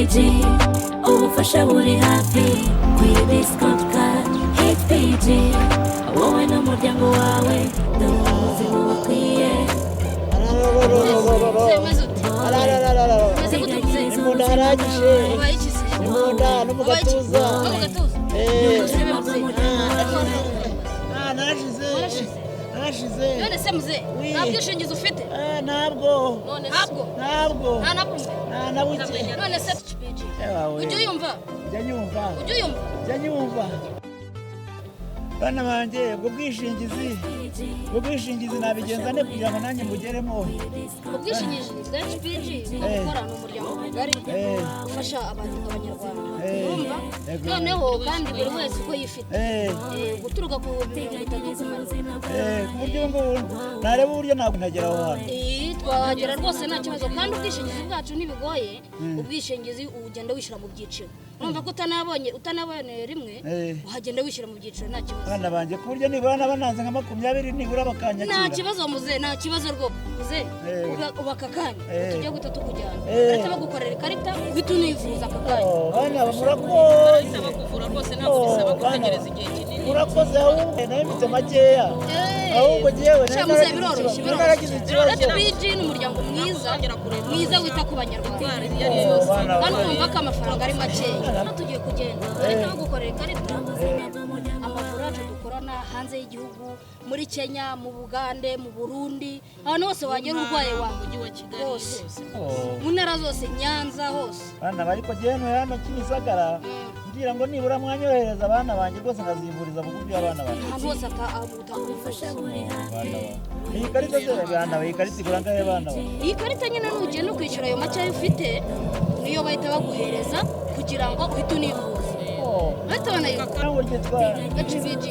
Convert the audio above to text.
HPG ubufasha buri hafi kuri discount card HPG wowe n'umuryango wawe dore ubuzima bukwiye imbunda haragije imbunda no mu gatuza narashize none se muze nta bwishingizi ufite ntabwo nta nabuke none se ujya uyumva jya nyumva bana banjye ubwo bwishingizi nabigenza ne kugira ngo nanjye mugeremo ubwishingizi bwa HPG gukora mu muryango mugari ufasha abanyarwanda urumva noneho kandi buri wese uko yifite guturuka ku bintu bitatu ku buryo ngo nareba uburyo ntabwo ntagera aho hantu twahagera rwose nta kibazo kandi ubwishingizi bwacu ntibigoye ubwishingizi ugenda wishyira mu byiciro numva ko utanabonye rimwe uhagenda wishyira mu byiciro nta kibazo bana banjye ku buryo nibura n'abananze nka 20 nibura bakanyakira nta kibazo muze nta kibazo rwose muze ubaka kanya tujya guta tukujyana ati bagukorera ikarita uhita univuza aka kanya bana murakoze bakuvura rwose ntabwo bisaba gutegereza igihe kinini murakoze ahubwo nayo mfite makeya ahubwo jewe muze biroroshye HPG ni umuryango mwiza wita ku banyarwanda kandi urumva ko amafaranga ari makeya tugiye kugenda ariko bagukorera ikarita amavuriro yacu dukorana hanze y'igihugu muri Kenya mu Bugande mu Burundi ahantu hose wagera urwaye wa mujyi wa Kigali hose mu ntara zose Nyanza hose bana bariko jeno hano Kimisagara ngira ngo nibura mwanyohereza abana banjye rwose nkazivuriza mu buryo abana banjye ahantu hose atakufasha buri iyi karita se bana iyi karita iguranga y'abana iyi karita nyine n'ugiye no kwishyura ayo make ufite niyo bahita baguhereza kugira ngo uhite univuze bahita banayivuza ntabwo ryitwa HPG